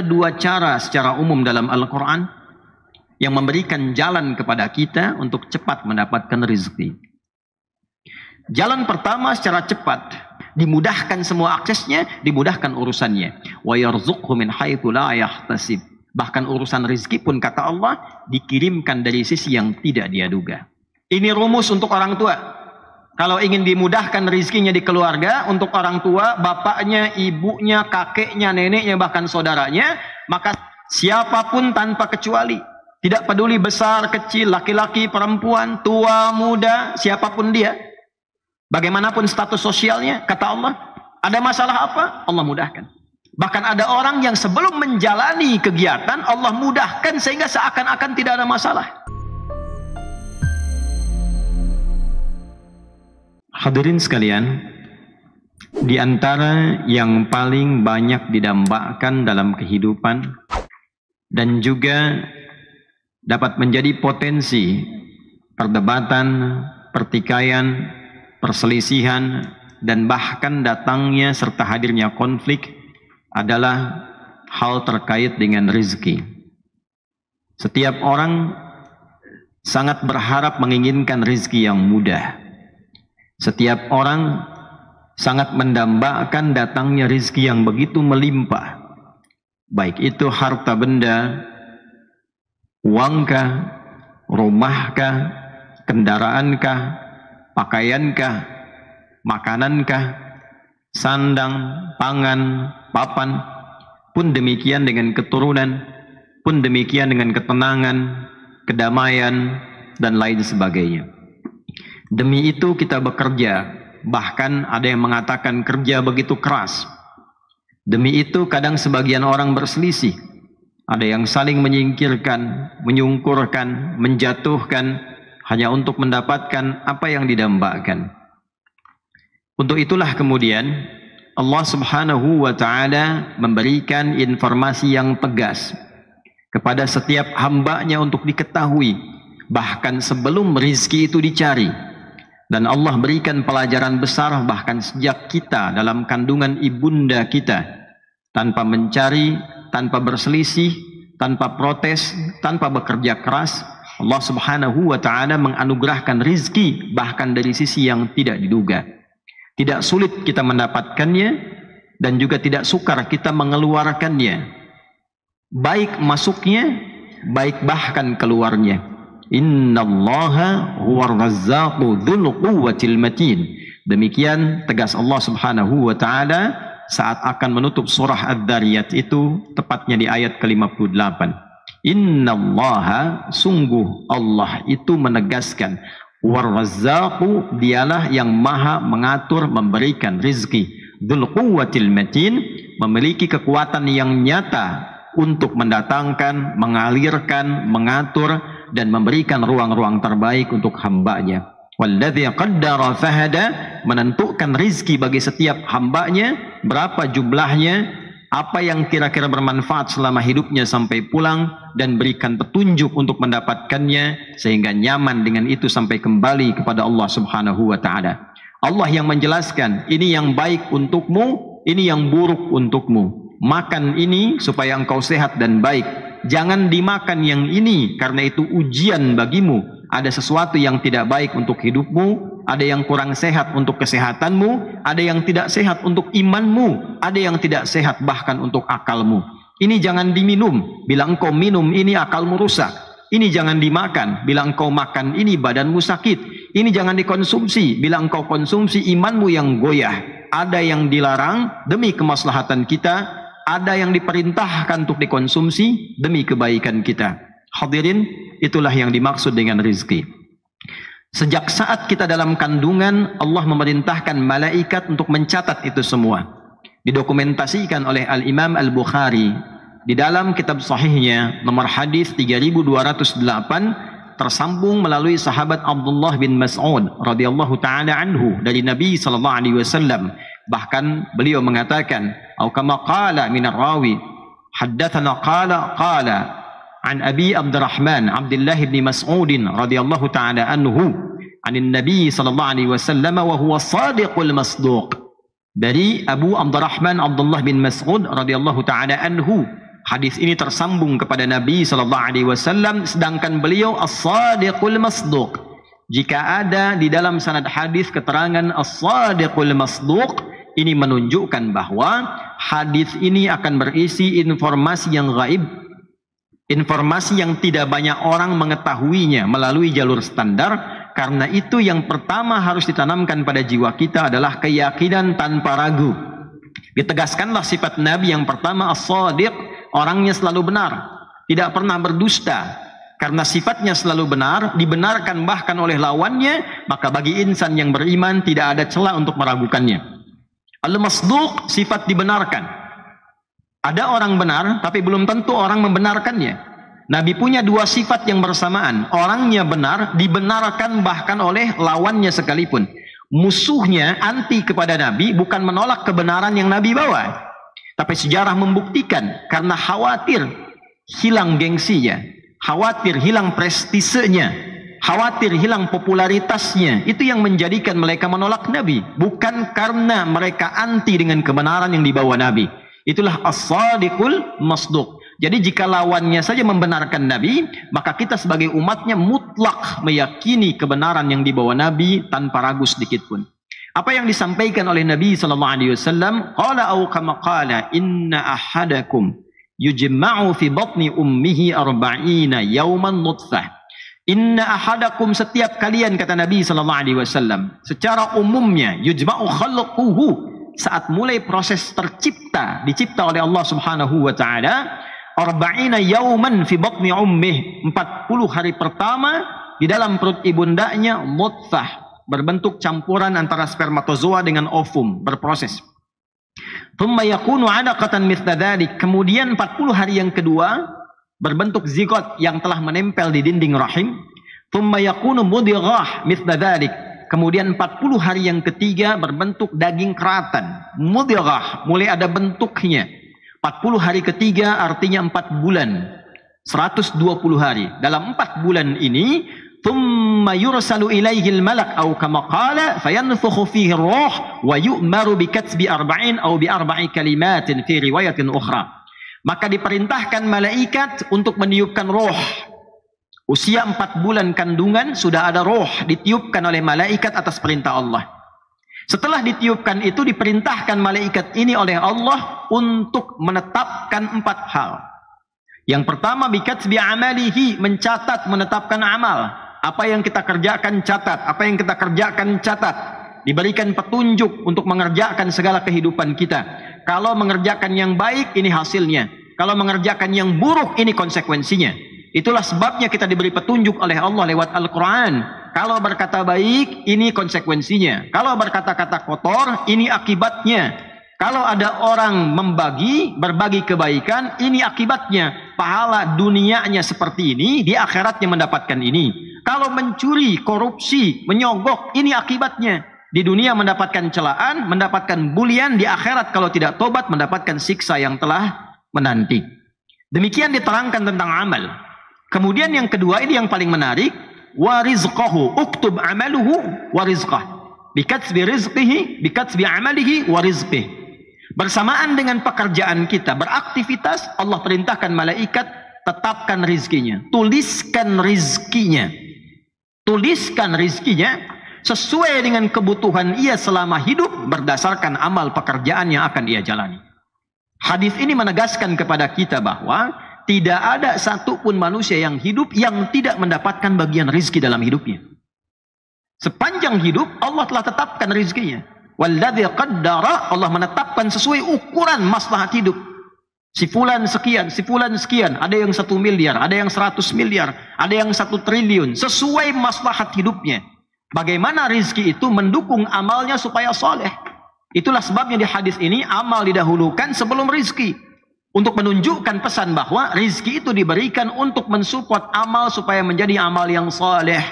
dua cara secara umum dalam Al-Quran yang memberikan jalan kepada kita untuk cepat mendapatkan rezeki. Jalan pertama secara cepat, dimudahkan semua aksesnya, dimudahkan urusannya. Wa yarzuqhu min haitsu la yahtasib. Bahkan urusan rezeki pun kata Allah dikirimkan dari sisi yang tidak dia duga. Ini rumus untuk orang tua. Kalau ingin dimudahkan rezekinya di keluarga, untuk orang tua, bapaknya, ibunya, kakeknya, neneknya, bahkan saudaranya, maka siapapun tanpa kecuali, tidak peduli besar, kecil, laki-laki, perempuan, tua, muda, siapapun dia, bagaimanapun status sosialnya, kata Allah, ada masalah apa? Allah mudahkan. Bahkan ada orang yang sebelum menjalani kegiatan, Allah mudahkan sehingga seakan-akan tidak ada masalah. Hadirin sekalian, di antara yang paling banyak didambakan dalam kehidupan dan juga dapat menjadi potensi perdebatan, pertikaian, perselisihan, dan bahkan datangnya serta hadirnya konflik adalah hal terkait dengan rezeki. Setiap orang sangat berharap menginginkan rezeki yang mudah. Setiap orang sangat mendambakan datangnya rezeki yang begitu melimpah. Baik itu harta benda, uangkah, rumahkah, kendaraankah, pakaiankah, makanankah, sandang, pangan, papan, pun demikian dengan keturunan, pun demikian dengan ketenangan, kedamaian, dan lain sebagainya. Demi itu kita bekerja, bahkan ada yang mengatakan kerja begitu keras. Demi itu kadang sebagian orang berselisih, ada yang saling menyingkirkan, menyungkurkan, menjatuhkan, hanya untuk mendapatkan apa yang didambakan. Untuk itulah kemudian Allah Subhanahu wa ta'ala memberikan informasi yang tegas kepada setiap hambanya untuk diketahui, bahkan sebelum rezeki itu dicari. Dan Allah berikan pelajaran besar bahkan sejak kita dalam kandungan ibunda kita, tanpa mencari, tanpa berselisih, tanpa protes, tanpa bekerja keras, Allah Subhanahu wa ta'ala menganugerahkan rezeki bahkan dari sisi yang tidak diduga. Tidak sulit kita mendapatkannya dan juga tidak sukar kita mengeluarkannya, baik masuknya, baik bahkan keluarnya. Innallaha huwar razzaqu dzul quwwatil matin. Demikian tegas Allah Subhanahu wa ta'ala saat akan menutup surah Ad-Dzariyat itu, tepatnya di ayat ke-58. Innallaha, sungguh Allah itu menegaskan, war razzaqu, dialah yang maha mengatur, memberikan rizki, dzul quwwatil matin, memiliki kekuatan yang nyata untuk mendatangkan, mengalirkan, mengatur dan memberikan ruang-ruang terbaik untuk hambanya. Walladzi qaddara fahada, menentukan rizki bagi setiap hambanya, berapa jumlahnya, apa yang kira-kira bermanfaat selama hidupnya sampai pulang, dan berikan petunjuk untuk mendapatkannya sehingga nyaman dengan itu sampai kembali kepada Allah Subhanahu wa ta'ala. Allah yang menjelaskan, ini yang baik untukmu, ini yang buruk untukmu. Makan ini supaya engkau sehat dan baik. Jangan dimakan yang ini karena itu ujian bagimu. Ada sesuatu yang tidak baik untuk hidupmu, ada yang kurang sehat untuk kesehatanmu, ada yang tidak sehat untuk imanmu, ada yang tidak sehat bahkan untuk akalmu. Ini jangan diminum, bila engkau minum ini akalmu rusak. Ini jangan dimakan, bila engkau makan ini badanmu sakit. Ini jangan dikonsumsi, bila engkau konsumsi imanmu yang goyah. Ada yang dilarang demi kemaslahatan kita, ada yang diperintahkan untuk dikonsumsi demi kebaikan kita. Hadirin, itulah yang dimaksud dengan rizki. Sejak saat kita dalam kandungan, Allah memerintahkan malaikat untuk mencatat itu semua. Didokumentasikan oleh Al-Imam Al-Bukhari di dalam kitab sahihnya nomor hadis 3208, tersambung melalui sahabat Abdullah bin Mas'ud radhiyallahu taala anhu dari Nabi sallallahu alaihi wasallam. Bahkan beliau mengatakan, atau kama qala min ar-rawi, haddatsana qala an Abi Abdurrahman Abdullah bin Mas'ud radhiyallahu taala anhu anin Nabi sallallahu alaihi wasallam wa huwa shadiqul masduq. Dari Abu Abdurrahman Abdullah bin Mas'ud radhiyallahu taala anhu, Hadis ini tersambung kepada Nabi SAW, sedangkan beliau as-sadiqul masduq. Jika ada di dalam sanad hadis keterangan as-sadiqul masduq, ini menunjukkan bahwa hadis ini akan berisi informasi yang gaib, informasi yang tidak banyak orang mengetahuinya melalui jalur standar. Karena itu yang pertama harus ditanamkan pada jiwa kita adalah keyakinan tanpa ragu. Ditegaskanlah sifat Nabi yang pertama as-sadiq, orangnya selalu benar, tidak pernah berdusta. Karena sifatnya selalu benar, dibenarkan bahkan oleh lawannya, maka bagi insan yang beriman tidak ada celah untuk meragukannya. Al-masduq, sifat dibenarkan. Ada orang benar, tapi belum tentu orang membenarkannya. Nabi punya dua sifat yang bersamaan. Orangnya benar, dibenarkan bahkan oleh lawannya sekalipun. Musuhnya anti kepada Nabi bukan menolak kebenaran yang Nabi bawa, tapi sejarah membuktikan karena khawatir hilang gengsinya, khawatir hilang prestisenya, khawatir hilang popularitasnya. Itu yang menjadikan mereka menolak Nabi, bukan karena mereka anti dengan kebenaran yang dibawa Nabi. Itulah as-sadiqul masduq. Jadi jika lawannya saja membenarkan Nabi, maka kita sebagai umatnya mutlak meyakini kebenaran yang dibawa Nabi tanpa ragu sedikit pun. Apa yang disampaikan oleh Nabi SAW, qala au kama qala inna ahadakum yujma'u fi batni ummihi arba'ina yawman nutfah. Inna ahadakum, setiap kalian, kata Nabi SAW, secara umumnya yujma'u khalquhu, saat mulai proses tercipta, dicipta oleh Allah Subhanahu wa taala, arba'ina yauman fi batni ummih, 40 hari pertama di dalam perut ibundanya nutfah, berbentuk campuran antara spermatozoa dengan ovum, berproses. Thumma yakunu 'alaqatan mithla dzalik, kemudian 40 hari yang kedua berbentuk zigot yang telah menempel di dinding rahim. Thumma yakunu mudghah mithla dzalik, kemudian 40 hari yang ketiga berbentuk daging keratan, mudghah, mulai ada bentuknya. 40 hari ketiga artinya 4 bulan, 120 hari. Dalam 4 bulan ini, thumma yursalu ilaihil malak au kama qala fayanfukhu fihi ruh wa yu'maru bi katsbi 40 au bi 4 kalimatin fi riwayatin ukhra. Maka diperintahkan malaikat untuk meniupkan roh. Usia 4 bulan kandungan sudah ada roh ditiupkan oleh malaikat atas perintah Allah. Setelah ditiupkan itu diperintahkan malaikat ini oleh Allah untuk menetapkan 4 hal. Yang pertama bikatsbi amalihi, mencatat, menetapkan amal. Apa yang kita kerjakan catat, apa yang kita kerjakan catat. Diberikan petunjuk untuk mengerjakan segala kehidupan kita. Kalau mengerjakan yang baik, ini hasilnya. Kalau mengerjakan yang buruk, ini konsekuensinya. Itulah sebabnya kita diberi petunjuk oleh Allah lewat Al-Quran. Kalau berkata baik, ini konsekuensinya. Kalau berkata-kata kotor, ini akibatnya. Kalau ada orang berbagi kebaikan, ini akibatnya. Pahala dunianya seperti ini, di akhiratnya mendapatkan ini. Kalau mencuri, korupsi, menyogok, ini akibatnya. Di dunia mendapatkan celaan, mendapatkan bulian, di akhirat kalau tidak tobat mendapatkan siksa yang telah menanti. Demikian diterangkan tentang amal. Kemudian yang kedua, ini yang paling menarik, wa rizqahu, uktub amaluhu wa rizqah, bikatsbi rizqihi, bikatsbi amalihi wa rizqih. Bersamaan dengan pekerjaan kita beraktivitas, Allah perintahkan malaikat tetapkan rizkinya, tuliskan rizkinya, tuliskan rizkinya sesuai dengan kebutuhan ia selama hidup berdasarkan amal pekerjaan yang akan ia jalani. Hadis ini menegaskan kepada kita bahwa tidak ada satupun manusia yang hidup yang tidak mendapatkan bagian rizki dalam hidupnya. Sepanjang hidup Allah telah tetapkan rizkinya. Walladzi qaddara, Allah menetapkan sesuai ukuran maslahat hidup. Si fulan sekian, si fulan sekian. Ada yang 1 miliar, ada yang 100 miliar, ada yang 1 triliun. Sesuai maslahat hidupnya. Bagaimana rizki itu mendukung amalnya supaya soleh. Itulah sebabnya di hadis ini amal didahulukan sebelum rizki. Untuk menunjukkan pesan bahwa rizki itu diberikan untuk mensupport amal supaya menjadi amal yang saleh.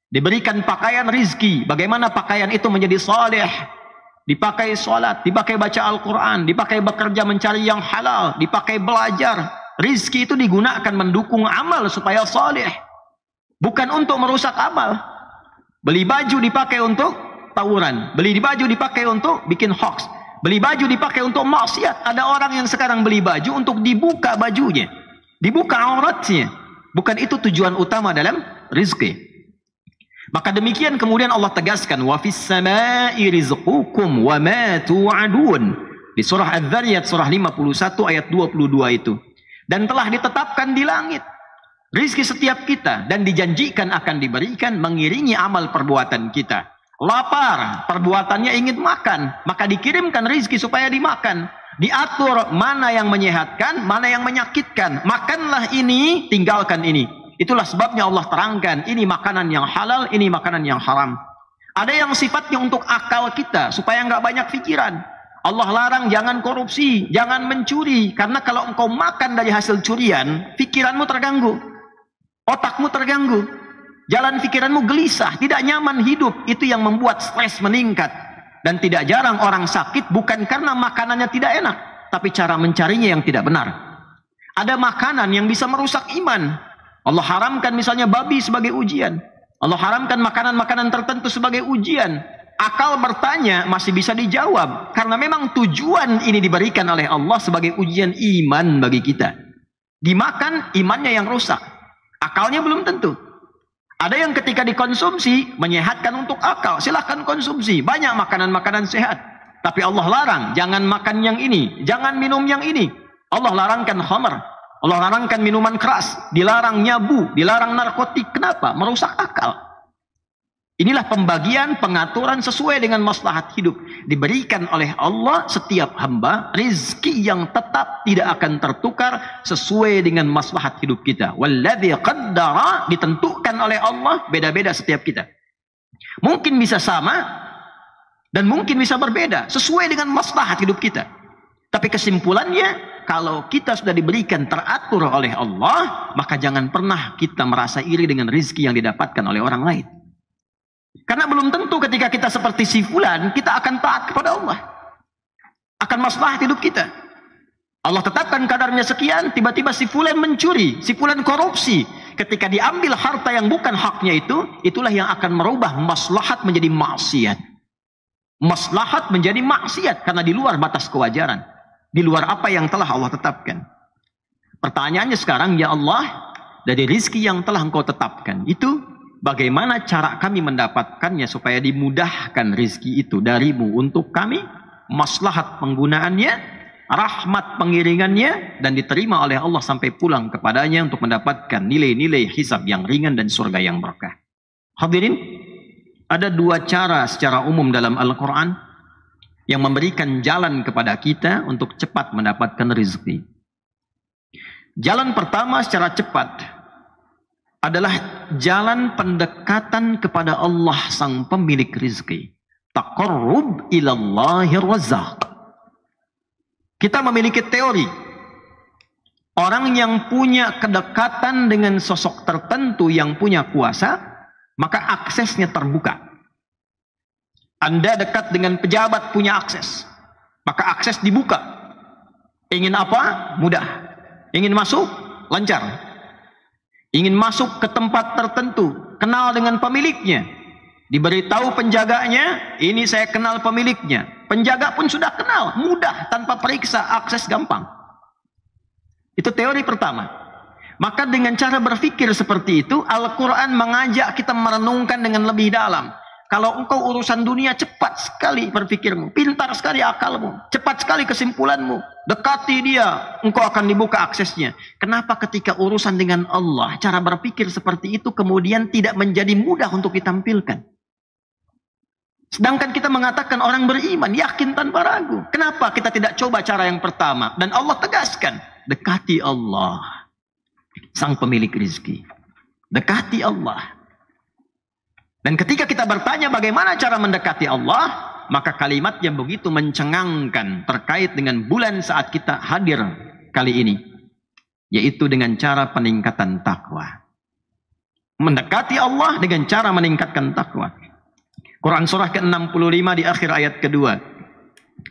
Diberikan pakaian rizki, bagaimana pakaian itu menjadi saleh. Dipakai sholat, dipakai baca Al-Quran, dipakai bekerja mencari yang halal, dipakai belajar. Rizki itu digunakan mendukung amal supaya saleh. Bukan untuk merusak amal. Beli baju dipakai untuk tawuran, beli baju dipakai untuk bikin hoax. Beli baju dipakai untuk maksiat. Ada orang yang sekarang beli baju untuk dibuka bajunya, dibuka auratnya. Bukan itu tujuan utama dalam rizki. Maka demikian kemudian Allah tegaskan, wa fis samai rizqukum wa ma tu'adun. Di surah Az-Zariyat surah 51 ayat 22 itu. Dan telah ditetapkan di langit rizki setiap kita, dan dijanjikan akan diberikan mengiringi amal perbuatan kita. Lapar, perbuatannya ingin makan, maka dikirimkan rizki supaya dimakan. Diatur mana yang menyehatkan, mana yang menyakitkan. Makanlah ini, tinggalkan ini. Itulah sebabnya Allah terangkan, ini makanan yang halal, ini makanan yang haram. Ada yang sifatnya untuk akal kita, supaya nggak banyak pikiran. Allah larang jangan korupsi, jangan mencuri. Karena kalau engkau makan dari hasil curian, pikiranmu terganggu, otakmu terganggu, jalan pikiranmu gelisah, tidak nyaman hidup. Itu yang membuat stres meningkat. Dan tidak jarang orang sakit bukan karena makanannya tidak enak, tapi cara mencarinya yang tidak benar. Ada makanan yang bisa merusak iman. Allah haramkan misalnya babi sebagai ujian. Allah haramkan makanan-makanan tertentu sebagai ujian. Akal bertanya masih bisa dijawab, karena memang tujuan ini diberikan oleh Allah sebagai ujian iman bagi kita. Dimakan, imannya yang rusak, akalnya belum tentu. Ada yang ketika dikonsumsi menyehatkan untuk akal, silahkan konsumsi, banyak makanan-makanan sehat. Tapi Allah larang, jangan makan yang ini, jangan minum yang ini. Allah larangkan khamar, Allah larangkan minuman keras, dilarang nyabu, dilarang narkotik. Kenapa? Merusak akal. Inilah pembagian pengaturan sesuai dengan maslahat hidup. Diberikan oleh Allah setiap hamba rizki yang tetap tidak akan tertukar sesuai dengan maslahat hidup kita. Walladzi qaddara, ditentukan oleh Allah, beda-beda setiap kita. Mungkin bisa sama dan mungkin bisa berbeda sesuai dengan maslahat hidup kita. Tapi kesimpulannya, kalau kita sudah diberikan teratur oleh Allah, maka jangan pernah kita merasa iri dengan rizki yang didapatkan oleh orang lain. Karena belum tentu ketika kita seperti si fulan, kita akan taat kepada Allah, akan maslahat hidup kita. Allah tetapkan kadarnya sekian, tiba-tiba si fulan mencuri, si fulan korupsi. Ketika diambil harta yang bukan haknya itu, itulah yang akan merubah maslahat menjadi maksiat. Maslahat menjadi maksiat karena di luar batas kewajaran, di luar apa yang telah Allah tetapkan. Pertanyaannya sekarang, ya Allah, dari rizki yang telah Engkau tetapkan itu, bagaimana cara kami mendapatkannya supaya dimudahkan rizki itu darimu untuk kami, maslahat penggunaannya, rahmat pengiringannya, dan diterima oleh Allah sampai pulang kepadanya untuk mendapatkan nilai-nilai hisab yang ringan dan surga yang berkah. Hadirin, ada dua cara secara umum dalam Al-Quran yang memberikan jalan kepada kita untuk cepat mendapatkan rizki. Jalan pertama secara cepat adalah jalan pendekatan kepada Allah sang pemilik rizki. Taqarrub ilallahir razzaq. Kita memiliki teori, orang yang punya kedekatan dengan sosok tertentu yang punya kuasa, maka aksesnya terbuka. Anda dekat dengan pejabat, punya akses, maka akses dibuka. Ingin apa? Mudah. Ingin masuk? Lancar. Ingin masuk ke tempat tertentu, kenal dengan pemiliknya, diberitahu penjaganya, ini saya kenal pemiliknya. Penjaga pun sudah kenal, mudah, tanpa periksa, akses gampang. Itu teori pertama. Maka dengan cara berpikir seperti itu, Al-Quran mengajak kita merenungkan dengan lebih dalam. Kalau engkau urusan dunia, cepat sekali berpikirmu, pintar sekali akalmu, cepat sekali kesimpulanmu, dekati dia, engkau akan dibuka aksesnya. Kenapa ketika urusan dengan Allah, cara berpikir seperti itu kemudian tidak menjadi mudah untuk ditampilkan? Sedangkan kita mengatakan orang beriman, yakin tanpa ragu. Kenapa kita tidak coba cara yang pertama? Dan Allah tegaskan, dekati Allah, sang pemilik rizki. Dekati Allah. Dan ketika kita bertanya bagaimana cara mendekati Allah, maka kalimat yang begitu mencengangkan terkait dengan bulan saat kita hadir kali ini, yaitu dengan cara peningkatan takwa. Mendekati Allah dengan cara meningkatkan takwa. Quran surah ke-65 di akhir ayat kedua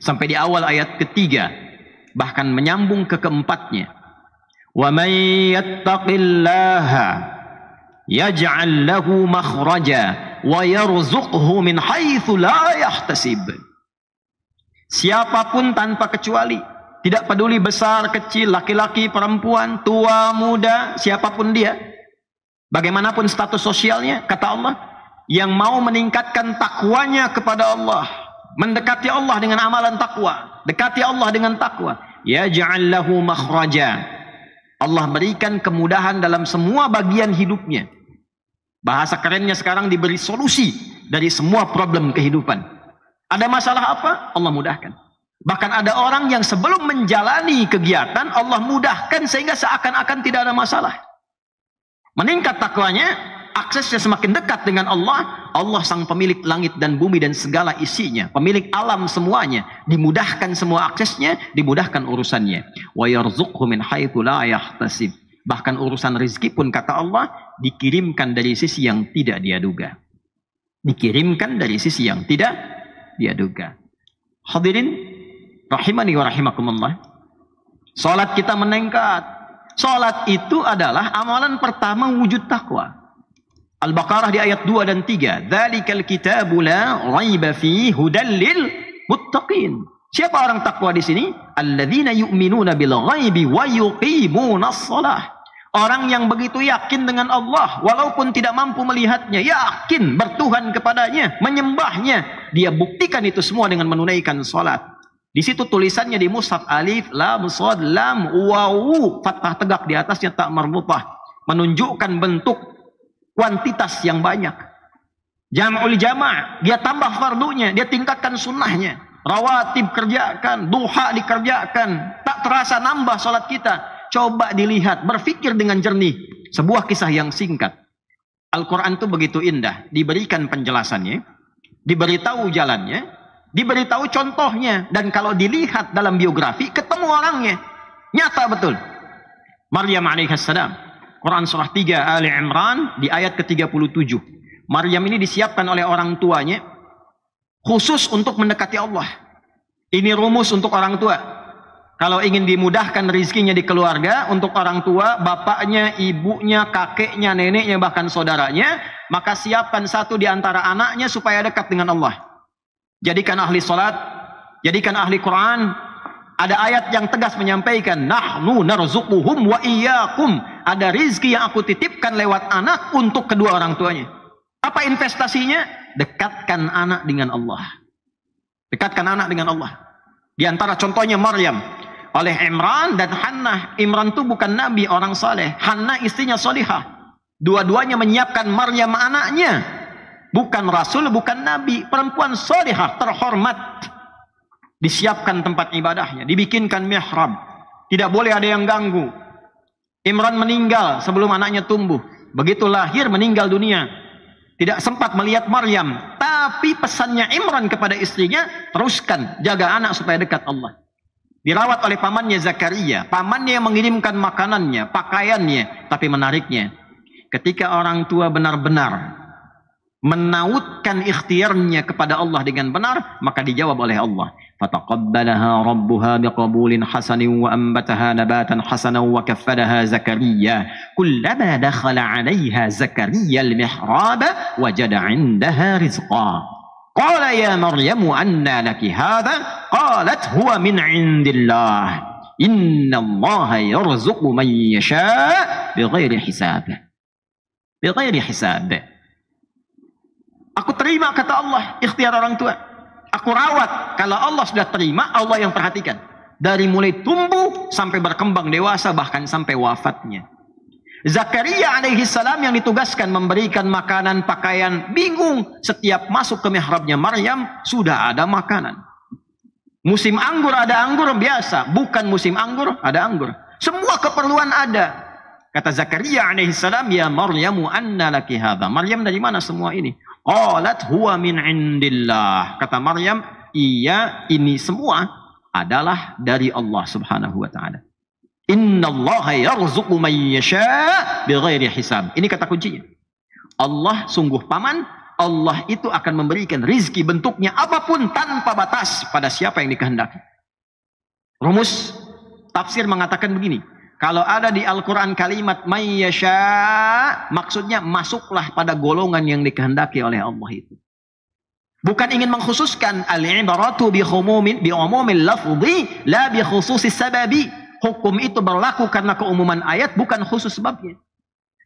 sampai di awal ayat ketiga, bahkan menyambung ke keempatnya. Wa may yattaqillaha yaj'al lahu makhraja wa yarzuqhu min haitsu la yahtasib. Siapapun tanpa kecuali, tidak peduli besar, kecil, laki-laki, perempuan, tua, muda, siapapun dia, bagaimanapun status sosialnya, kata Allah, yang mau meningkatkan takwanya kepada Allah, mendekati Allah dengan amalan takwa, dekati Allah dengan takwa, yaj'al lahu makhraja. Allah berikan kemudahan dalam semua bagian hidupnya. Bahasa kerennya sekarang, diberi solusi dari semua problem kehidupan. Ada masalah apa? Allah mudahkan. Bahkan ada orang yang sebelum menjalani kegiatan, Allah mudahkan sehingga seakan-akan tidak ada masalah. Meningkat takwanya, aksesnya semakin dekat dengan Allah. Allah sang pemilik langit dan bumi dan segala isinya, pemilik alam semuanya, dimudahkan semua aksesnya, dimudahkan urusannya. Wa yarzuqhu min haitsu la yahtasib. Bahkan urusan rezeki pun, kata Allah, dikirimkan dari sisi yang tidak dia duga. Dikirimkan dari sisi yang tidak dia duga. Hadirin rahimani wa rahimakumullah. Salat kita meningkat. Salat itu adalah amalan pertama wujud takwa. Al-Baqarah di ayat 2 dan 3. Dzalikal kitabu la raiba fihi hudal lil muttaqin. Siapa orang takwa di sini? Alladzina yu'minuna bil ghaibi wa yuqimunas shalah. Orang yang begitu yakin dengan Allah, walaupun tidak mampu melihatnya, yakin bertuhan kepadanya, menyembahnya, dia buktikan itu semua dengan menunaikan salat. Di situ tulisannya di mushaf, alif, lam, shad, lam, wawu, fathah tegak di atasnya, tak marbutah, menunjukkan bentuk kuantitas yang banyak. Jam'ul jama', dia tambah fardunya, dia tingkatkan sunnahnya. Rawatib kerjakan, duha dikerjakan, tak terasa nambah salat kita. Coba dilihat, berpikir dengan jernih. Sebuah kisah yang singkat. Al-Quran itu begitu indah. Diberikan penjelasannya, diberitahu jalannya, diberitahu contohnya. Dan kalau dilihat dalam biografi, ketemu orangnya. Nyata betul. Maryam alaihissalam. Quran surah 3 Ali Imran di ayat ke-37. Maryam ini disiapkan oleh orang tuanya khusus untuk mendekati Allah. Ini rumus untuk orang tua. Kalau ingin dimudahkan rezekinya di keluarga, untuk orang tua, bapaknya, ibunya, kakeknya, neneknya, bahkan saudaranya, maka siapkan satu di antara anaknya supaya dekat dengan Allah. Jadikan ahli salat, jadikan ahli Quran. Ada ayat yang tegas menyampaikan, nahnu narzuquhum wa iyyakum. Ada rizki yang aku titipkan lewat anak untuk kedua orang tuanya. Apa investasinya? Dekatkan anak dengan Allah. Dekatkan anak dengan Allah. Di antara contohnya Maryam oleh Imran dan Hannah. Imran itu bukan nabi, orang saleh. Hannah istrinya salihah. Dua-duanya menyiapkan Maryam anaknya. Bukan rasul, bukan nabi. Perempuan salihah, terhormat. Disiapkan tempat ibadahnya. Dibikinkan mihrab. Tidak boleh ada yang ganggu. Imran meninggal sebelum anaknya tumbuh. Begitu lahir, meninggal dunia. Tidak sempat melihat Maryam. Tapi pesannya Imran kepada istrinya, teruskan, jaga anak supaya dekat Allah. Dirawat oleh pamannya Zakaria. Pamannya yang mengirimkan makanannya, pakaiannya. Tapi menariknya, ketika orang tua benar-benar menautkan ikhtiarnya kepada Allah dengan benar, maka dijawab oleh Allah. Fataqabbalaha rabbuha biqabulin hasanin wa ambataha nabatan hasanan wa kaffalaha Zakaria. Kullama dakhala 'alayha Zakaria al-mihrab wajada 'indaha rizqa. Qala ya Maryamu anna laki hadha? Qalat huwa min 'indillah. Inna Allaha yarzuqu man yasha' bighairi hisab. Bighairi hisab. Aku terima, kata Allah, ikhtiar orang tua. Aku rawat. Kalau Allah sudah terima, Allah yang perhatikan. Dari mulai tumbuh sampai berkembang dewasa, bahkan sampai wafatnya. Zakaria alaihissalam yang ditugaskan memberikan makanan, pakaian, bingung. Setiap masuk ke mihrabnya Maryam, sudah ada makanan. Musim anggur ada anggur biasa. Bukan musim anggur, ada anggur. Semua keperluan ada. Kata Zakaria alaihissalam, ya Maryamu anna laki hadha. Maryam, dari mana semua ini? Qalat huwa min indillah. Kata Maryam, iya, ini semua adalah dari Allah subhanahu wa ta'ala. Inna Allaha yarzuqu man yasha' bighairi hisab. Ini kata kuncinya. Allah sungguh paman, Allah itu akan memberikan rizki bentuknya apapun tanpa batas pada siapa yang dikehendaki. Rumus tafsir mengatakan begini. Kalau ada di Al-Quran kalimat man yasha', maksudnya masuklah pada golongan yang dikehendaki oleh Allah itu. Bukan ingin mengkhususkan, al-ibaratu bi umumil lafzi la bi khususis sababi. Hukum itu berlaku karena keumuman ayat, bukan khusus sebabnya.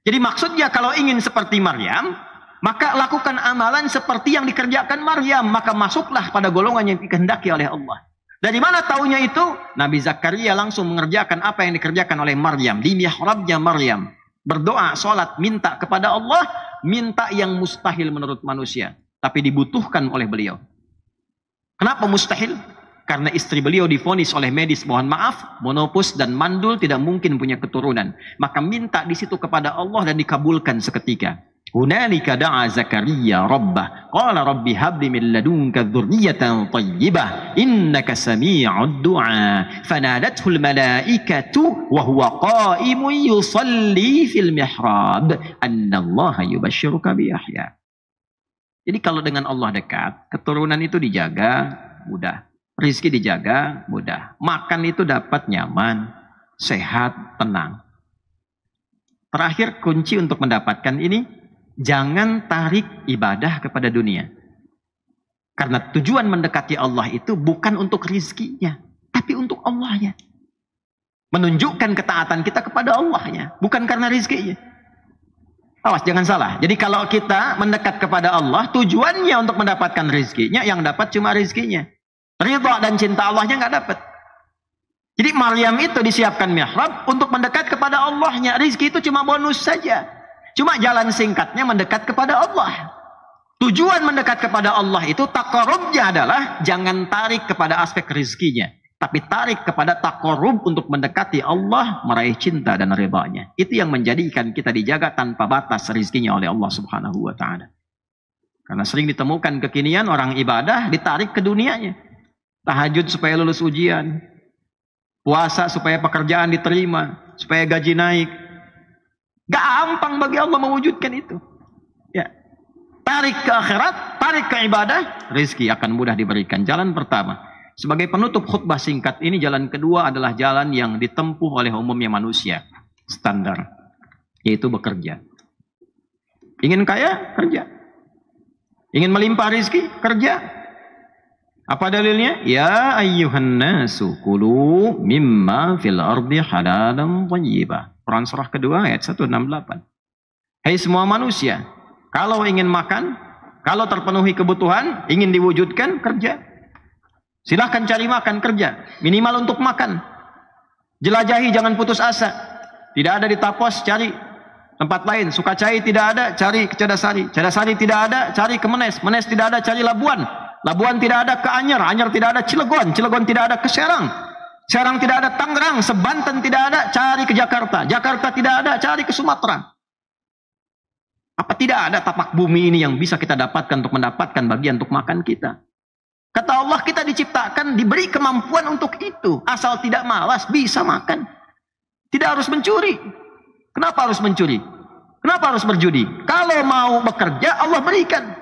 Jadi maksudnya kalau ingin seperti Maryam, maka lakukan amalan seperti yang dikerjakan Maryam, maka masuklah pada golongan yang dikehendaki oleh Allah. Dari mana taunya itu? Nabi Zakaria langsung mengerjakan apa yang dikerjakan oleh Maryam di mihrabnya Maryam. Berdoa, sholat, minta kepada Allah, minta yang mustahil menurut manusia, tapi dibutuhkan oleh beliau. Kenapa mustahil? Karena istri beliau divonis oleh medis, mohon maaf, monopus dan mandul, tidak mungkin punya keturunan. Maka minta di situ kepada Allah dan dikabulkan seketika. Hunalika da'a Zakaria rabbah, qala rabbi habli min ladunka dzurriyyatan thayyibah, innaka sami'ud du'a. Fanadathul malaikatu wa huwa qa'imun yusalli fil mihrab, annallaha yubashshiruka bi Yahya. Jadi kalau dengan Allah dekat, keturunan itu dijaga mudah. Rizki dijaga mudah. Makan itu dapat nyaman, sehat, tenang. Terakhir kunci untuk mendapatkan ini, jangan tarik ibadah kepada dunia. Karena tujuan mendekati Allah itu bukan untuk rizkinya, tapi untuk Allahnya. Menunjukkan ketaatan kita kepada Allahnya, bukan karena rizkinya. Awas, jangan salah. Jadi kalau kita mendekat kepada Allah, tujuannya untuk mendapatkan rizkinya, yang dapat cuma rizkinya. Ridha dan cinta Allahnya nggak dapat. Jadi Maryam itu disiapkan mihrab untuk mendekat kepada Allahnya. Rizki itu cuma bonus saja. Cuma jalan singkatnya mendekat kepada Allah. Tujuan mendekat kepada Allah itu taqarrubnya adalah jangan tarik kepada aspek rizkinya, tapi tarik kepada taqarrub untuk mendekati Allah, meraih cinta dan ridhanya. Itu yang menjadikan kita dijaga tanpa batas rizkinya oleh Allah Subhanahu wa taala. Karena sering ditemukan kekinian orang ibadah ditarik ke dunianya. Tahajud supaya lulus ujian, puasa supaya pekerjaan diterima, supaya gaji naik. Gampang bagi Allah mewujudkan itu. Ya. Tarik ke akhirat, tarik ke ibadah, rizki akan mudah diberikan. Jalan pertama. Sebagai penutup khutbah singkat ini, jalan kedua adalah jalan yang ditempuh oleh umumnya manusia. Standar. Yaitu bekerja. Ingin kaya? Kerja. Ingin melimpah rizki? Kerja. Apa dalilnya? Ya ayyuhan nasu kulu mimma fil ardi halalan thayyibah. Quran surah kedua ayat 168. Hai semua manusia, kalau ingin makan, kalau terpenuhi kebutuhan, ingin diwujudkan, kerja. Silahkan cari makan, kerja. Minimal untuk makan. Jelajahi, jangan putus asa. Tidak ada di Tapos, cari tempat lain. Sukacai tidak ada, cari ke Cadasari. Cadasari tidak ada, cari ke Menes. Menes tidak ada, cari Labuan. Labuan tidak ada, ke Anyer. Anyer tidak ada, Cilegon. Cilegon tidak ada, ke Serang. Serang tidak ada, Tangerang. Sebanten tidak ada, cari ke Jakarta. Jakarta tidak ada, cari ke Sumatera. Apa tidak ada tapak bumi ini yang bisa kita dapatkan untuk mendapatkan bagian untuk makan kita? Kata Allah, kita diciptakan, diberi kemampuan untuk itu. Asal tidak malas, bisa makan. Tidak harus mencuri. Kenapa harus mencuri? Kenapa harus berjudi? Kalau mau bekerja, Allah berikan.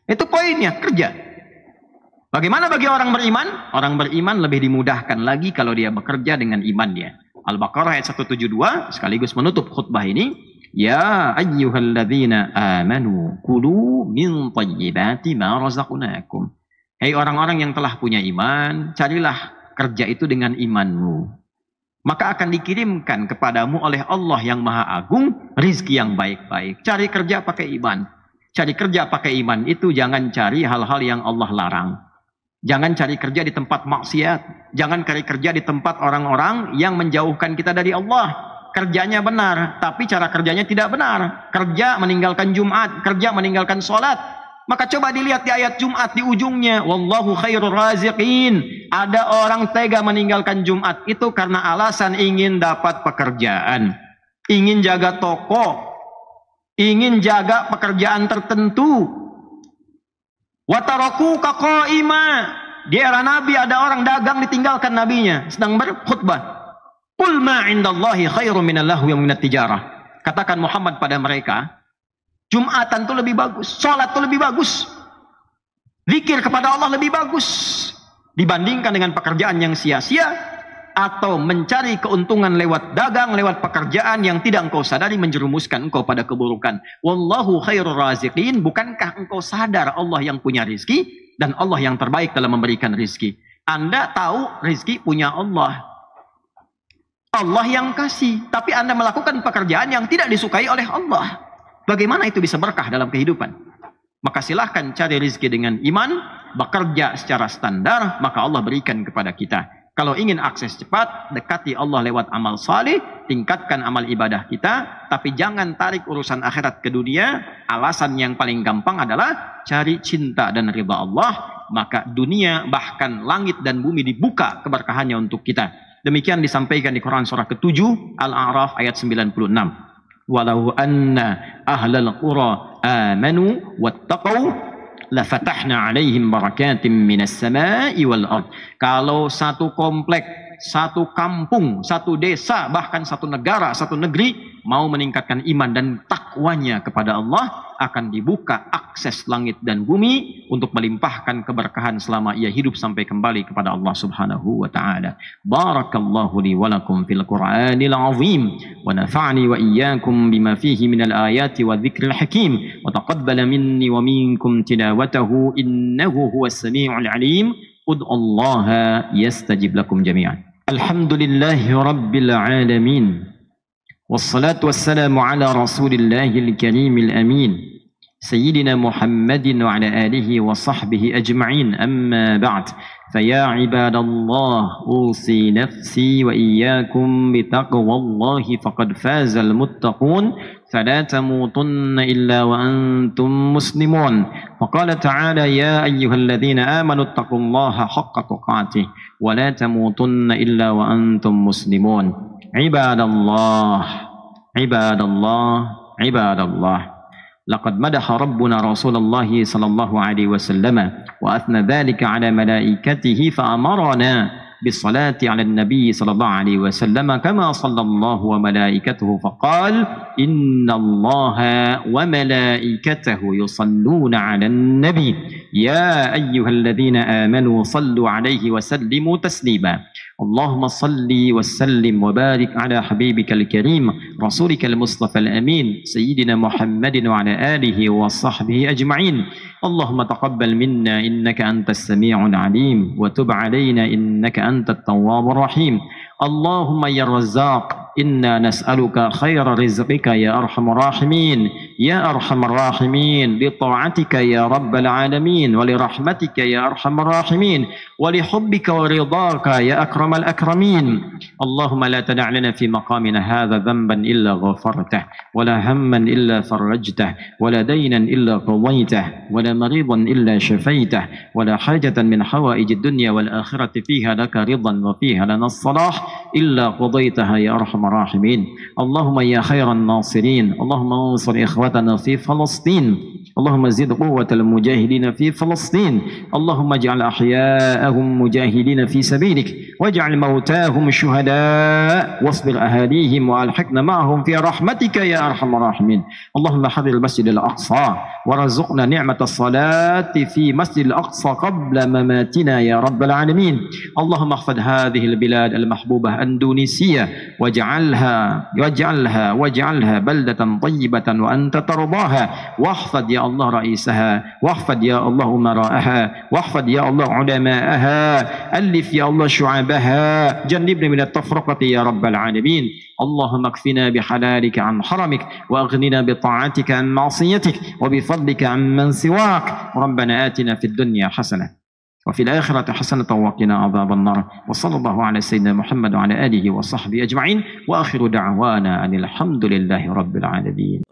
Itu poinnya, kerja. Bagaimana bagi orang beriman? Orang beriman lebih dimudahkan lagi kalau dia bekerja dengan imannya. Al-Baqarah ayat 172, sekaligus menutup khutbah ini. Ya ayyuhalladzina amanu kulu min thayyibati ma razaqnakum. Hai orang-orang yang telah punya iman, carilah kerja itu dengan imanmu. Maka akan dikirimkan kepadamu oleh Allah yang Maha Agung rizki yang baik-baik. Cari kerja pakai iman. Cari kerja pakai iman itu jangan cari hal-hal yang Allah larang. Jangan cari kerja di tempat maksiat. Jangan cari kerja di tempat orang-orang yang menjauhkan kita dari Allah. Kerjanya benar, tapi cara kerjanya tidak benar. Kerja meninggalkan Jumat, kerja meninggalkan sholat. Maka coba dilihat di ayat Jumat di ujungnya. Wallahu khairur raziqin. Ada orang tega meninggalkan Jumat itu karena alasan ingin dapat pekerjaan. Ingin jaga toko. Ingin jaga pekerjaan tertentu. Watarakuka qa'ima. Di era Nabi ada orang dagang ditinggalkan nabinya sedang berkhutbah. Qul ma 'indallahi khairum minal lahwi wa minat tijarah. Katakan Muhammad pada mereka, Jumatan itu lebih bagus, salat itu lebih bagus. Zikir kepada Allah lebih bagus dibandingkan dengan pekerjaan yang sia-sia atau mencari keuntungan lewat dagang, lewat pekerjaan yang tidak engkau sadari menjerumuskan engkau pada keburukan. Wallahu khairur raziqin. Bukankah engkau sadar Allah yang punya rizki dan Allah yang terbaik dalam memberikan rizki? Anda tahu rizki punya Allah. Allah yang kasih, tapi Anda melakukan pekerjaan yang tidak disukai oleh Allah. Bagaimana itu bisa berkah dalam kehidupan? Maka silahkan cari rizki dengan iman, bekerja secara standar, maka Allah berikan kepada kita. Kalau ingin akses cepat, dekati Allah lewat amal saleh, tingkatkan amal ibadah kita, tapi jangan tarik urusan akhirat ke dunia. Alasan yang paling gampang adalah cari cinta dan ridha Allah, maka dunia bahkan langit dan bumi dibuka keberkahannya untuk kita. Demikian disampaikan di Quran surah ke-7 Al-A'raf ayat 96. Walau anna ahlal qura amanu wattaqau lafatahna alaihim barakatim minas samai wal ard. Kalau satu komplek, satu kampung, satu desa, bahkan satu negara, satu negeri mau meningkatkan iman dan takwanya kepada Allah, akan dibuka akses langit dan bumi untuk melimpahkan keberkahan selama ia hidup sampai kembali kepada Allah Subhanahu wa taala. Barakallahu li wa lakum fil Qur'anil azim wa nafa'ni wa iyyakum bima fihi minal ayati wa dzikril hakim wa taqabbala minni wa minkum tilawatahu innahu huwas samiul alim. Ud'ullaha yastajib lakum jami'an. Alhamdulillahi rabbil alamin. Wassalatu wassalamu ala rasulillahil karimil amin. سيدنا محمد وعلى آله وصحبه أجمعين أما بعد فيا عباد الله أوصي نفسي وإياكم بتقوى الله فقد فاز المتقون فلا تموتن إلا وأنتم مسلمون فقال تعالى يا أيها الذين آمنوا اتقوا الله حق تقاته ولا تموتن إلا وأنتم مسلمون عباد الله عباد الله عباد الله لقد مدح ربنا رسول الله صلى الله عليه وسلم وأثنى ذلك على ملائكته فأمرنا بالصلاة على النبي صلى الله عليه وسلم كما صلى الله وملائكته فقال إن الله وملائكته يصلون على النبي يا أيها الذين آمنوا صلوا عليه وسلموا تسليما اللهم صل وسلم وبارك على حبيبك الكريم رسولك المصطفى الأمين سيدنا محمد وعلى آله وصحبه أجمعين اللهم تقبل منا إنك أنت السميع العليم وتب علينا إنك أنت التواب الرحيم اللهم يا الرزاق إنا نسألك خير رزقك يا أرحم الراحمين يا أرحم الراحمين لطاعتك يا رب العالمين ولرحمتك يا أرحم الراحمين ولحبك ورضاك يا أكرم الأكرمين اللهم لا تدع لنا في مقامنا هذا ذنبا إلا غفرته ولا هما إلا فرجته ولا دينا إلا قضيته ولا مريضا إلا شفيته ولا حاجة من حوائج الدنيا والآخرة فيها لك رضا وفيها لنا الصلاح إلا قضيتها يا أرحم الراحمين اللهم يا خير الناصرين اللهم انصر إخوتنا في فلسطين اللهم زد قوة المجاهدين في فلسطين اللهم اجعل أحياءهم مجاهدين في سبيلك واجعل موتاهم شهداء واصبر أهاليهم وألحقنا معهم في رحمتك يا أرحم الراحمين اللهم حرر المسجد الأقصى ورزقنا نعمة الصلاة في مسجد الأقصى قبل مماتنا يا رب العالمين اللهم احفظ هذه البلاد المحبوبة أندونيسية واجعلها بلدة طيبة وأنت ترضاها واحفظ يا الله رئيسها واحفظ يا الله أمراءها واحفظ يا الله علماءها ألف يا الله شعبها جنبنا من التفرقة يا رب العالمين اللهم اكفنا بحلالك عن حرمك وأغننا بطاعتك عن معصيتك وبفضلك عن من سواك ربنا آتنا في الدنيا حسنة وفي الآخرة حسنة وقنا عذاب النار وصلى الله على سيدنا محمد وعلى آله وصحبه أجمعين وآخر دعوانا أن الحمد لله رب العالمين.